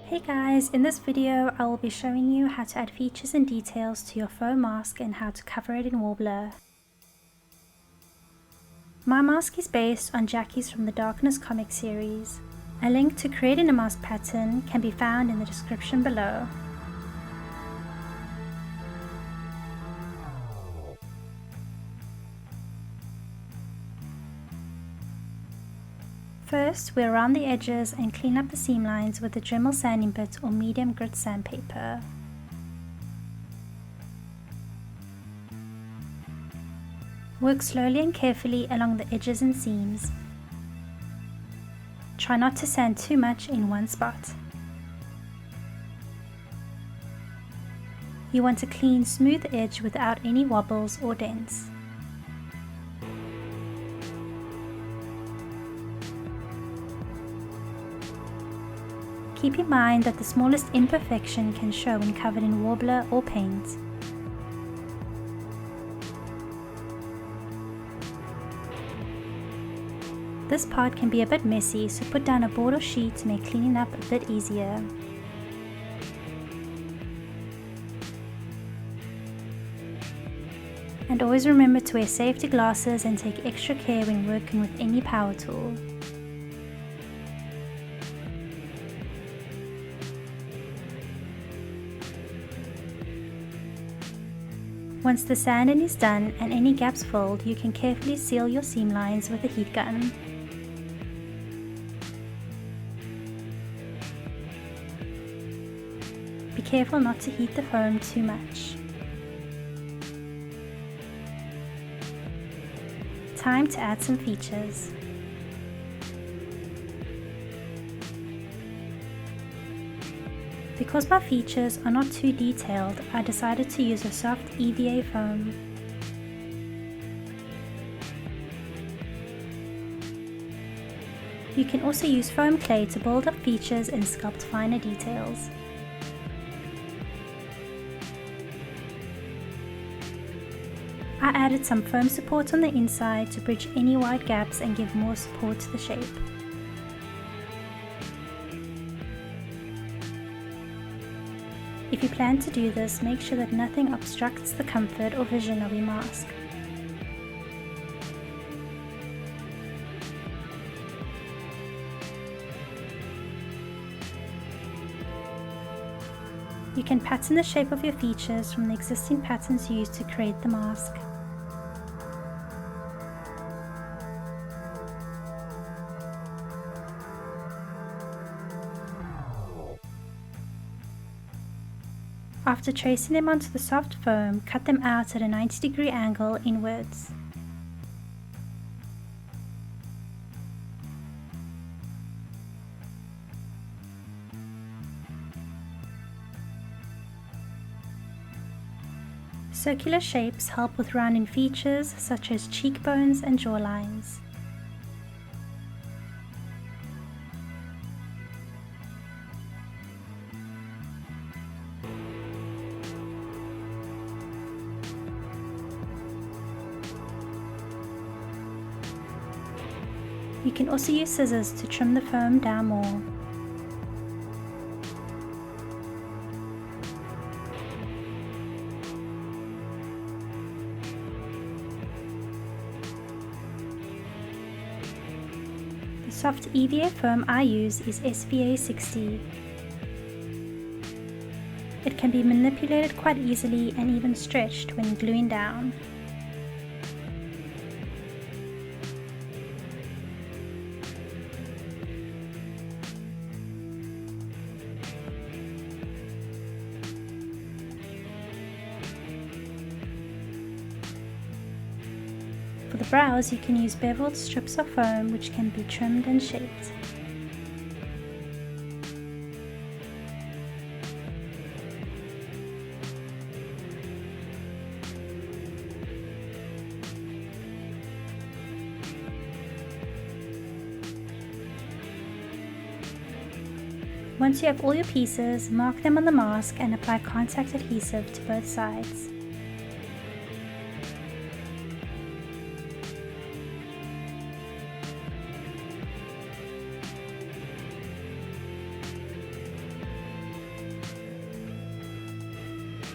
Hey guys, in this video I will be showing you how to add features and details to your faux mask and how to cover it in Worbla. My mask is based on Jackie's from the Darkness comic series. A link to creating a mask pattern can be found in the description below. First, we'll round the edges and clean up the seam lines with a Dremel sanding bit or medium grit sandpaper. Work slowly and carefully along the edges and seams. Try not to sand too much in one spot. You want a clean, smooth edge without any wobbles or dents. Keep in mind that the smallest imperfection can show when covered in Worbla or paint. This part can be a bit messy, so put down a board or sheet to make cleaning up a bit easier. And always remember to wear safety glasses and take extra care when working with any power tool. Once the sanding is done and any gaps filled, you can carefully seal your seam lines with a heat gun. Be careful not to heat the foam too much. Time to add some features. Because my features are not too detailed, I decided to use a soft EVA foam. You can also use foam clay to build up features and sculpt finer details. I added some foam support on the inside to bridge any wide gaps and give more support to the shape. If you plan to do this, make sure that nothing obstructs the comfort or vision of your mask. You can pattern the shape of your features from the existing patterns used to create the mask. After tracing them onto the soft foam, cut them out at a 90-degree angle inwards. Circular shapes help with rounding features such as cheekbones and jawlines. You can also use scissors to trim the foam down more. The soft EVA foam I use is SVA 60. It can be manipulated quite easily and even stretched when gluing down. For the brows, you can use beveled strips of foam which can be trimmed and shaped. Once you have all your pieces, mark them on the mask and apply contact adhesive to both sides.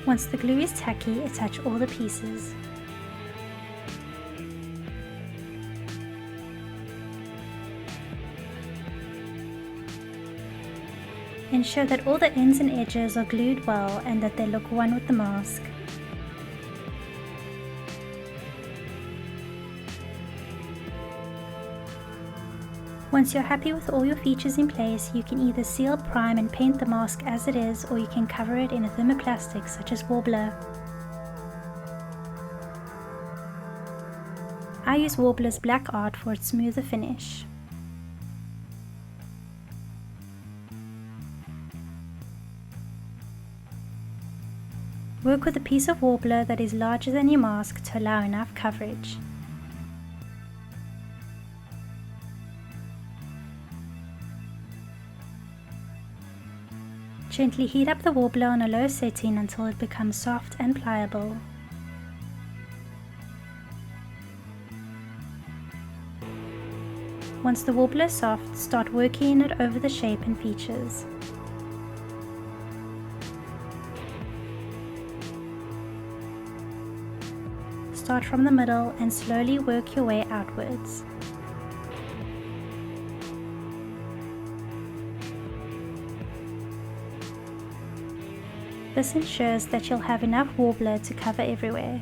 Once the glue is tacky, attach all the pieces. Ensure that all the ends and edges are glued well and that they look one with the mask. Once you're happy with all your features in place, you can either seal, prime and paint the mask as it is, or you can cover it in a thermoplastic such as Worbla. I use Worbla's black art for its smoother finish. Work with a piece of Worbla that is larger than your mask to allow enough coverage. Gently heat up the Worbla on a low setting until it becomes soft and pliable. Once the Worbla is soft, start working it over the shape and features. Start from the middle and slowly work your way outwards. This ensures that you'll have enough Worbla to cover everywhere.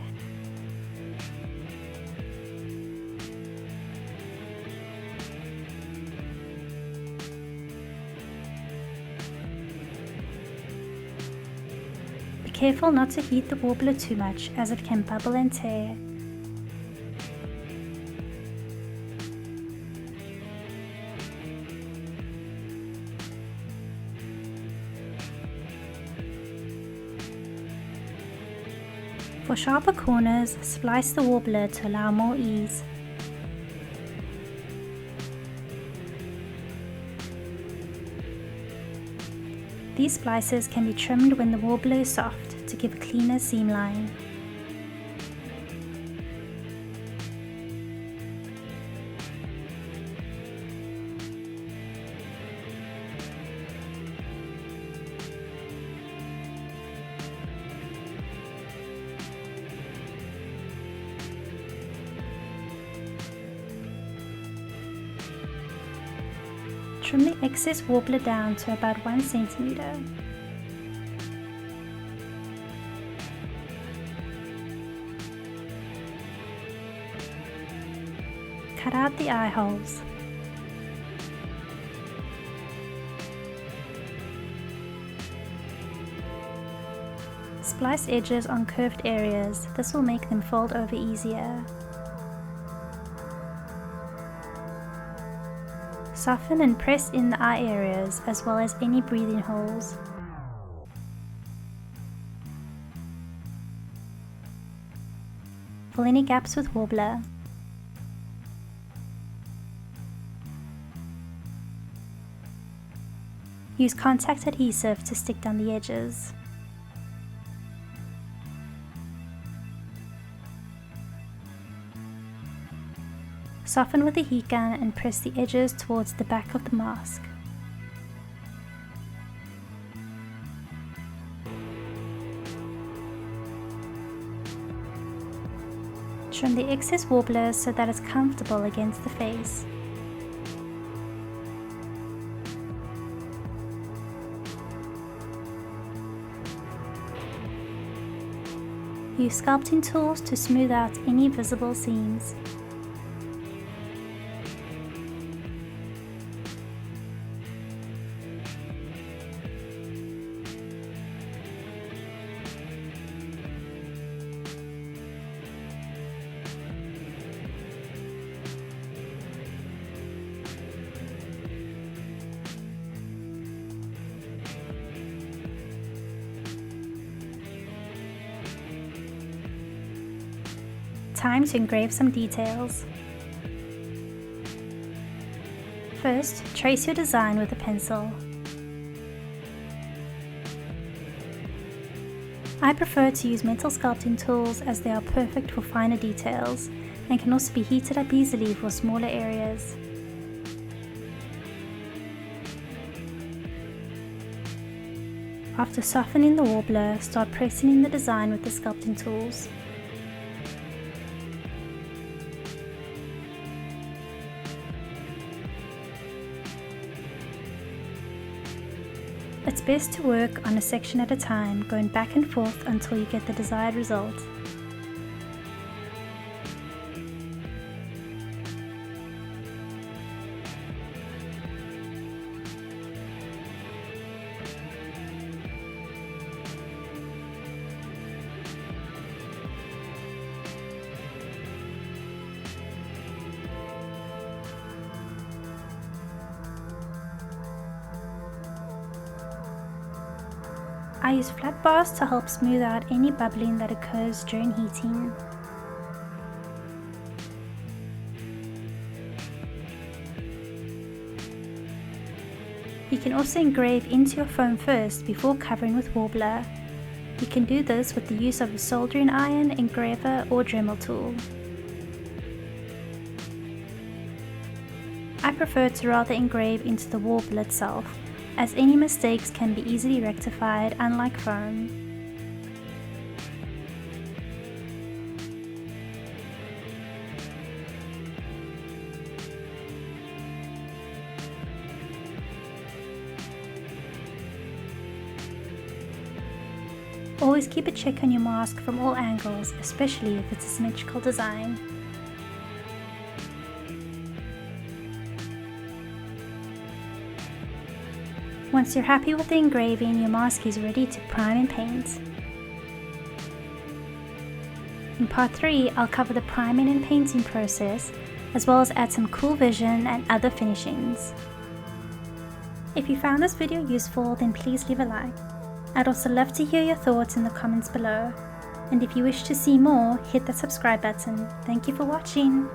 Be careful not to heat the Worbla too much, as it can bubble and tear. For sharper corners, splice the Worbla to allow more ease. These splices can be trimmed when the Worbla is soft to give a cleaner seam line. Trim the excess Worbla down to about 1 centimeter. Cut out the eye holes. Splice edges on curved areas. This will make them fold over easier. Soften and press in the eye areas as well as any breathing holes. Fill any gaps with Worbla. Use contact adhesive to stick down the edges. Soften with a heat gun and press the edges towards the back of the mask. Trim the excess Worbla so that it's comfortable against the face. Use sculpting tools to smooth out any visible seams. Time to engrave some details. First, trace your design with a pencil. I prefer to use metal sculpting tools as they are perfect for finer details and can also be heated up easily for smaller areas. After softening the Worbla, start pressing in the design with the sculpting tools. It's best to work on a section at a time, going back and forth until you get the desired result. I use flat bars to help smooth out any bubbling that occurs during heating. You can also engrave into your foam first before covering with Worbla. You can do this with the use of a soldering iron, engraver or Dremel tool. I prefer to rather engrave into the Worbla itself, as any mistakes can be easily rectified, unlike foam. Always keep a check on your mask from all angles, especially if it's a symmetrical design. Once you're happy with the engraving, your mask is ready to prime and paint. In part 3, I'll cover the priming and painting process, as well as add some cool vision and other finishings. If you found this video useful, then please leave a like. I'd also love to hear your thoughts in the comments below. And if you wish to see more, hit that subscribe button. Thank you for watching.